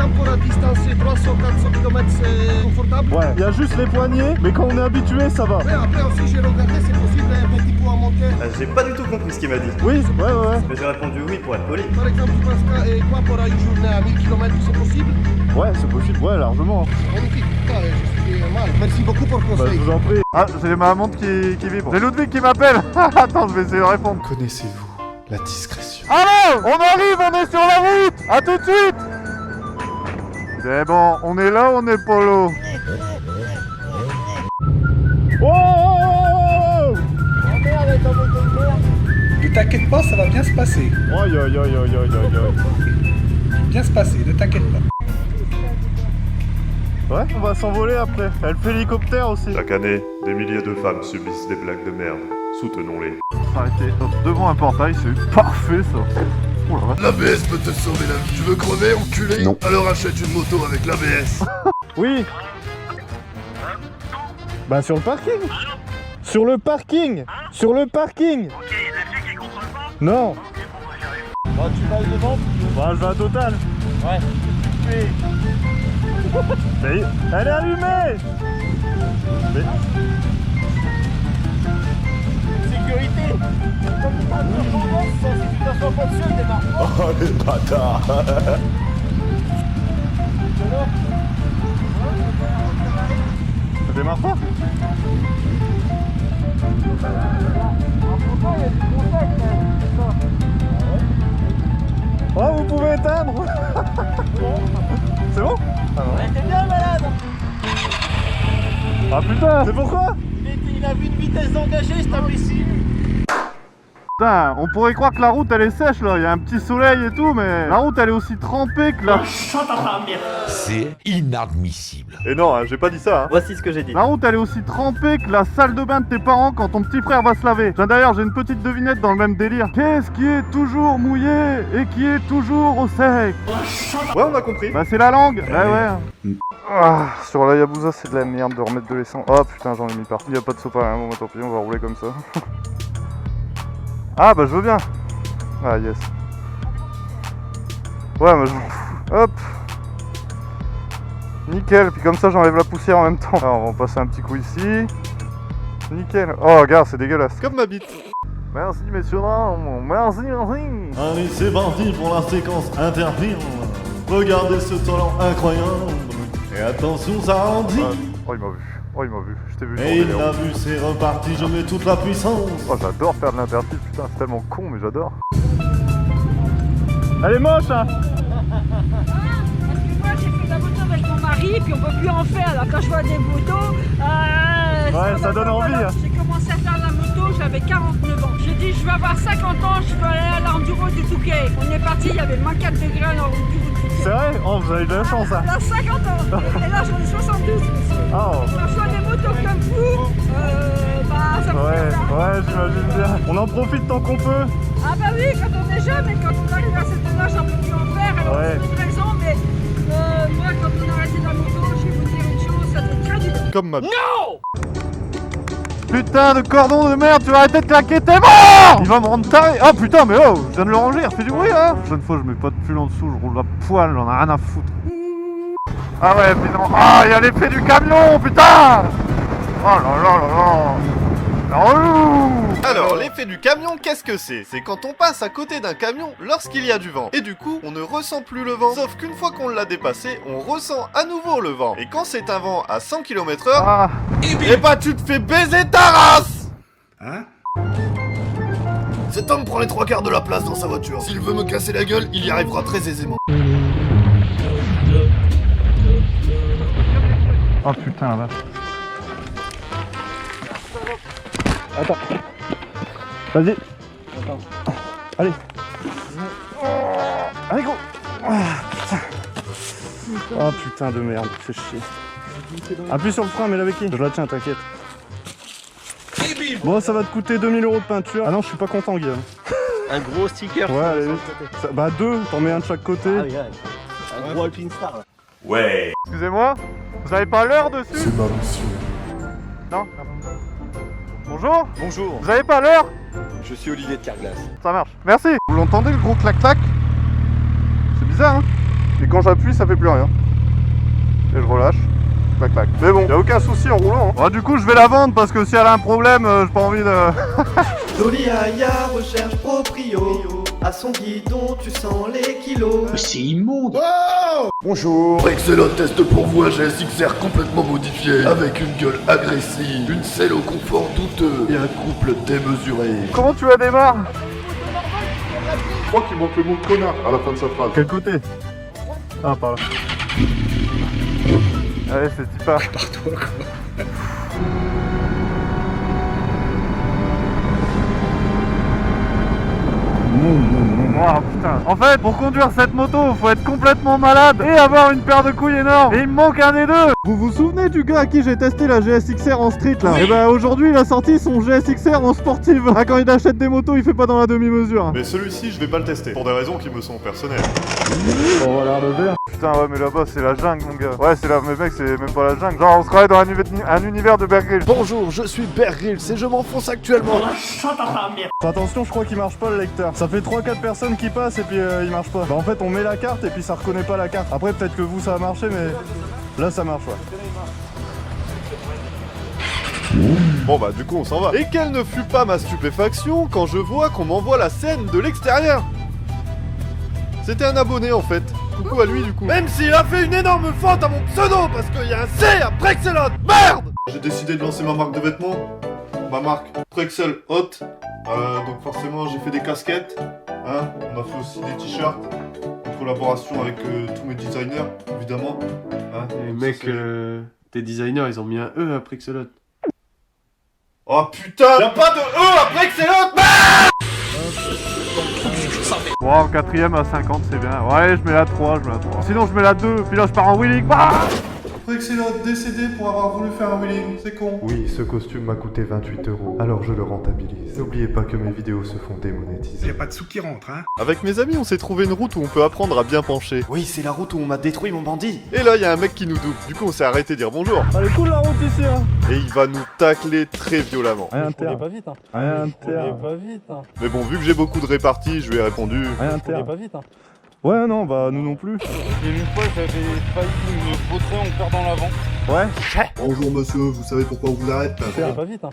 exemple, pour la distance 300-400 km, c'est confortable. Ouais, il y a juste les poignets, mais quand on est habitué, ça va. Ouais, après aussi, j'ai regardé, c'est possible un petit peu à monter. J'ai pas du tout compris ce qu'il m'a dit. Oui, ouais. Mais j'ai répondu oui pour être poli. Par exemple, tu penses quoi pour une journée à 1000 km, c'est possible? Ouais, c'est possible, ouais, largement. Magnifique, putain, je suis mal. Merci beaucoup pour le Bah, conseil. je vous en prie. Ah, j'ai ma montre qui vibre. J'ai Ludwig qui m'appelle. Attends, je vais essayer de répondre. Connaissez-vous la discrétion? Allô, on arrive, on est sur la route. À tout de suite. C'est bon, on est là, on est polo. Oh, merde, Ne t'inquiète pas, ça va bien se passer. aïe, aïe, aïe, aïe, aïe, aïe. Bien se passer, ne t'inquiète pas. Ouais, on va s'envoler après. Elle fait l'hélicoptère aussi. Chaque année, des milliers de femmes subissent des blagues de merde. Soutenons-les. Arrêtez, devant un portail, c'est parfait ça. Oh la vache. L'ABS peut te sauver la vie. Tu veux crever, enculé? Non. Alors achète une moto avec l'ABS. Oui. Bah sur le parking. Sur le parking. Sur le parking. Ok, il y a des flics qui contrôlent pas? Non. Bah tu passes devant? Bah je vais à Total. Ouais. Mais... Elle est allumée. Mais... Sécurité. Comme tu parles de tendance, si tu t'assois pas dessus, t'es marrant. Oh les bâtards. Ça démarre pas? Oh, vous pouvez éteindre. C'est bon? Ah non. Ouais, t'es bien malade. Ah putain, c'est pourquoi? Il a vu une vitesse d'engagé, cet imbécile. Putain, on pourrait croire que la route elle est sèche là, il y a un petit soleil et tout, mais la route elle est aussi trempée que la... C'est inadmissible. Et non, hein, j'ai pas dit ça. Hein. Voici ce que j'ai dit. La route elle est aussi trempée que la salle de bain de tes parents quand ton petit frère va se laver. Tiens, d'ailleurs, j'ai une petite devinette dans le même délire. Qu'est-ce qui est toujours mouillé et qui est toujours au sec? Ouais, on a compris. Bah c'est la langue. Ouais. Ah, sur la Yabusa c'est de la merde de remettre de l'essence. Oh putain, j'en ai mis partout. Il y a pas de sopalin, bon bah tant pis, on va rouler comme ça. Ah bah je veux bien. Ah yes. Ouais mais je m'en fous. Hop. Nickel, puis comme ça j'enlève la poussière en même temps. Alors on va passer un petit coup ici. Nickel. Oh regarde, c'est dégueulasse. Comme ma bite. Merci messieurs, merci. Allez, c'est parti pour la séquence interfilm. Regardez ce talent incroyable. Et attention, ça ralentit. Oh il m'a vu. Oh il m'a vu. Je t'ai vu. Et il l'a vu, c'est reparti, je mets toute la puissance. Oh j'adore faire de l'interfile, putain c'est tellement con mais j'adore. Elle est moche hein. Parce que moi j'ai fait de la moto avec mon mari, puis on peut plus en faire. Alors quand je vois des motos, ouais, ça donne envie. Hein. J'ai commencé à faire de la moto, j'avais 49 ans. J'ai dit je vais avoir 50 ans, je vais aller à l'enduro du Touquet. On est parti, il y avait moins 4 degrés à l'enduro du Touquet. C'est vrai? Oh vous avez de la chance hein. Là 50 ans. Et là j'en ai 72 monsieur. Oh. Quand je vois des motos comme vous, bah ça me fait ça. Ouais, j'imagine bien. On en profite tant qu'on peut. Ah bah oui, quand on est jeune et quand on arrive à cet âge, on peut plus en faire. Alors Ouais. c'est une raison, mais moi quand on a arrêté la moto, je vais vous dire une chose, ça fait très du bien. Comme ma... Non! Putain de cordon de merde, tu vas arrêter de claquer, t'es mort! Il va me rendre taré. Oh putain, mais oh, je viens de le ranger, il refait du bruit là. La prochaine fois, je mets pas de pull en dessous, je roule à poil, j'en ai rien à foutre. Ah ouais, mais non. Ah, il y a l'effet du camion, putain! Oh là là là là! Alors, l'effet du camion, qu'est-ce que c'est? C'est quand on passe à côté d'un camion lorsqu'il y a du vent. Et du coup, on ne ressent plus le vent. Sauf qu'une fois qu'on l'a dépassé, on ressent à nouveau le vent. Et quand c'est un vent à 100 km/h, eh bah tu te fais baiser ta race! Hein? Cet homme prend les 3/4 de la place dans sa voiture. S'il veut me casser la gueule, il y arrivera très aisément. Oh putain, là. Attends. Vas-y. Attends. Allez. Allez, go. Oh putain de merde, fais chier. Appuie sur le frein, mais avec qui? Je la tiens, t'inquiète. Bon, ça va te coûter 2000 € de peinture. Ah non, je suis pas content, Guillaume. Un gros sticker. Ouais, allez, bah deux, t'en mets un de chaque côté. Ah oui, ouais. Un gros Alpine Star là. Ouais. Excusez-moi, vous avez pas l'heure dessus? C'est pas monsieur. Non. Bonjour. Bonjour, Vous avez pas l'heure? je suis Olivier de Carglass. Ça marche. Merci. Vous l'entendez le gros clac-clac? C'est bizarre, hein? Puis quand j'appuie, ça fait plus rien. Et je relâche. Clac, clac. Mais bon, y a aucun souci en roulant. Hein. Bon, du coup, je vais la vendre parce que si elle a un problème, j'ai pas envie de... Jolie Aya recherche proprio. À son guidon, tu sens les kilos. C'est immonde. Bonjour. Excellent test pour vous, un GSXR complètement modifié, avec une gueule agressive, une selle au confort douteux et un couple démesuré. Comment tu la démarres? Je crois qu'il manque le mot connard à la fin de sa phrase. Quel côté? Ah, par là. Allez, c'est Tipa. Prépare-toi, quoi. Oh putain. En fait, pour conduire cette moto, faut être complètement malade et avoir une paire de couilles énorme. Et il me manque un des deux. Vous vous souvenez du gars à qui j'ai testé la GSXR en street là? Et bah aujourd'hui, il a sorti son GSXR en sportive. Ah, quand il achète des motos, il fait pas dans la demi-mesure. Mais celui-ci, je vais pas le tester, pour des raisons qui me sont personnelles. On va l'air de vert. Putain, ouais, mais là-bas, c'est la jungle, mon gars. Ouais, c'est là, mais mec, c'est même pas la jungle. Genre, on se croirait dans un univers de Bear Grylls. Bonjour, je suis Bear Grylls et je m'enfonce actuellement. Attention, je crois qu'il marche pas le lecteur. Ça fait 3-4 personnes qui passent et puis il marche pas. Bah en fait on met la carte et puis ça reconnaît pas la carte. Après peut-être que vous ça a marché mais là ça marche ouais. Bon bah du coup on s'en va. Et quelle ne fut pas ma stupéfaction quand je vois qu'on m'envoie la scène de l'extérieur. C'était un abonné en fait. Coucou à lui du coup. Même s'il a fait une énorme faute à mon pseudo parce qu'il y a un C après Excellent. Merde. J'ai décidé de lancer ma marque de vêtements. Ma marque Prexel Hot. Donc forcément j'ai fait des casquettes. Hein, on a fait aussi des t-shirts. En collaboration avec tous mes designers, évidemment. Hein, et mec, tes designers ils ont mis un E après Prexel Hot. Oh putain, y'a pas de E après Excellent. Wow, 4ème à 50 c'est bien. Ouais, je mets la 3, je mets la 3. Sinon je mets la 2, puis là je pars en wheeling. Bah Excellent décédé pour avoir voulu faire un wheeling, c'est con. Oui, ce costume m'a coûté 28 €, alors je le rentabilise. N'oubliez pas que mes vidéos se font démonétiser. Y'a pas de sous qui rentrent, hein. Avec mes amis on s'est trouvé une route où on peut apprendre à bien pencher. Oui, c'est la route où on m'a détruit mon bandit. Et là il y a un mec qui nous double. Du coup on s'est arrêté de dire bonjour. Elle est cool la route ici hein. Et il va nous tacler très violemment. Rien terre. Pas vite hein. Rien terre. Pas vite hein. Mais bon vu que j'ai beaucoup de réparties, je lui ai répondu. Rien terre. Pas vite hein. Ouais non bah nous non plus. Et une fois j'avais failli me vautrer en perdant l'avant. Ouais. Bonjour monsieur, vous savez pourquoi on vous arrête là? Pas vite hein.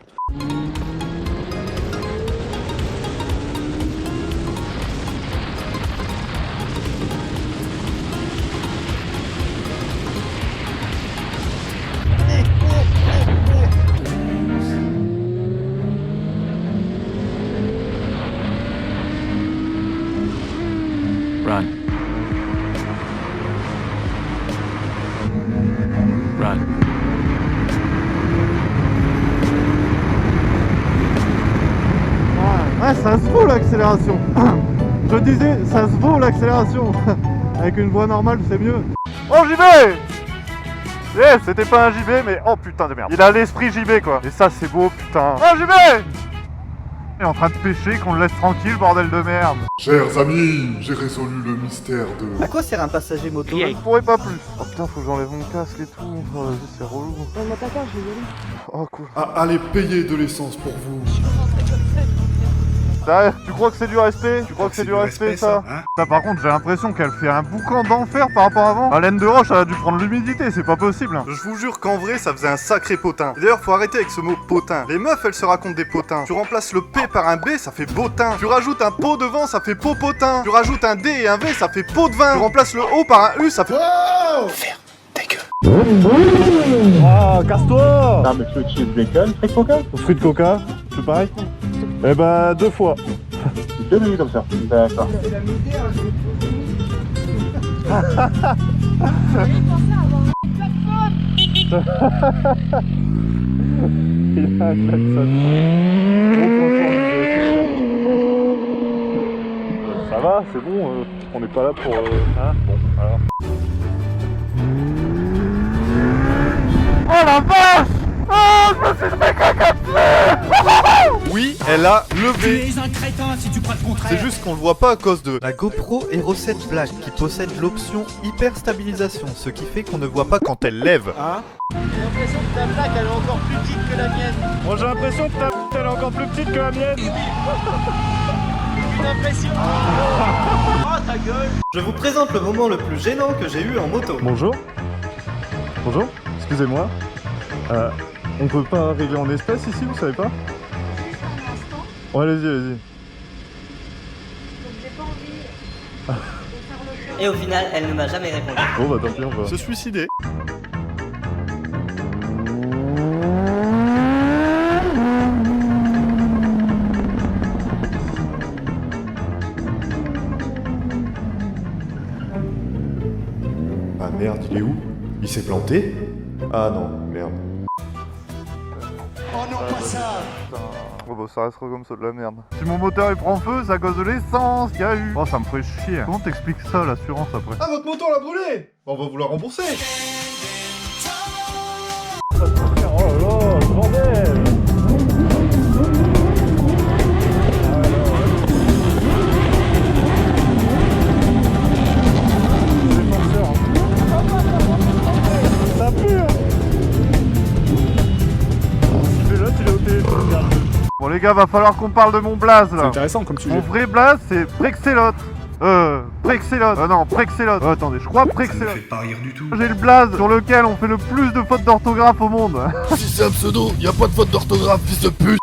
Run. Run. Ouais, ça se vaut l'accélération. Je disais, ça se vaut l'accélération. Avec une voie normale, c'est mieux. Oh, JB! Yes, c'était pas un JB, mais oh putain de merde. Il a l'esprit JB quoi. Et ça, c'est beau, putain. Oh, JB! Il est en train de pêcher, qu'on le laisse tranquille, bordel de merde. Chers amis, j'ai résolu le mystère de... À quoi sert un passager moto? Je ne pourrais pas plus. Oh putain, faut que j'enlève mon casque et tout. Oh, c'est relou. Oh cool. Ah, allez payer de l'essence pour vous. Sérieux, tu crois que c'est du respect? Tu crois que c'est du respect ça hein? Ça par contre j'ai l'impression qu'elle fait un boucan d'enfer par rapport à avant. La laine de roche elle a dû prendre l'humidité, c'est pas possible. Je vous jure qu'en vrai ça faisait un sacré potin. Et d'ailleurs faut arrêter avec ce mot potin. Les meufs elles se racontent des potins. Tu remplaces le P par un B ça fait botin. Tu rajoutes un pot devant ça fait popotin. Tu rajoutes un D et un V ça fait pot de vin. Tu remplaces le O par un U ça fait... Ah, casse-toi! Ah mais tu veux que je bacon, frites coca? Fruit de coca, c'est pareil? Eh ben 2 fois. 2 minutes comme ça. D'accord. Il a un klaxon. Ça va, c'est bon, on n'est pas là pour... Hein bon, alors... Oh la vache! Oh, je me suis fait caca dessus! Oui, elle a levé. Tu es un crétin si tu crois le contraire. C'est juste qu'on le voit pas à cause de la GoPro Hero 7 Black qui possède l'option hyper stabilisation, ce qui fait qu'on ne voit pas quand elle lève. Hein? J'ai l'impression que ta plaque elle est encore plus petite que la mienne. Moi j'ai l'impression que ta elle est encore plus petite que la mienne. Une impression. Oh ta gueule. Je vous présente le moment le plus gênant que j'ai eu en moto. Bonjour. Bonjour. Excusez-moi. On peut pas régler en espèces ici, vous savez pas? Ouais, allez-y, allez-y. Et au final, elle ne m'a jamais répondu. Bon bah tant pis, on va. Se suicider. Ah merde, il est où? Il s'est planté? Ah non, merde. Oh non, pas ça. Oh bah ça restera comme ça de la merde. Si mon moteur il prend feu, c'est à cause de l'essence qu'il y a eu. Oh ça me ferait chier. Comment t'expliques ça l'assurance après? Ah, votre moto l'a brûlé. On va vous la rembourser. Oh là, bordel! Ça pue! Là, tu l'as au téléphone. Bon les gars, va falloir qu'on parle de mon blaze là. C'est intéressant comme sujet. Mon vrai blaze c'est Prexelote. Prexelote. Non, Prexelote. Attendez, je crois Prexelote. Fait pas rire du tout. J'ai le blaze sur lequel on fait le plus de fautes d'orthographe au monde. Si c'est un pseudo, y a pas de faute d'orthographe, fils de pute.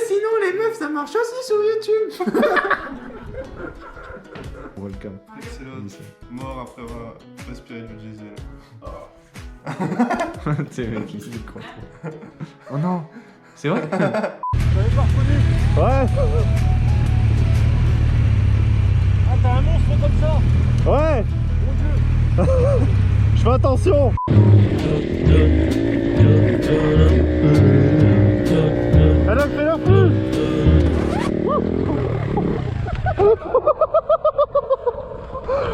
Sinon les meufs ça marche aussi sur YouTube. Welcome. Excellent. Mort après avoir respiré du diesel. T'es mec, il se quoi. Oh non. C'est vrai? Ouais! Ah, t'as un monstre comme ça. Ouais! Mon Dieu! Je fais attention! Elle a fait leur plus!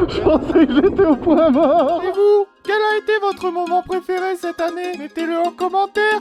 Je pensais que j'étais au point mort! Et vous, quel a été votre moment préféré cette année? Mettez-le en commentaire.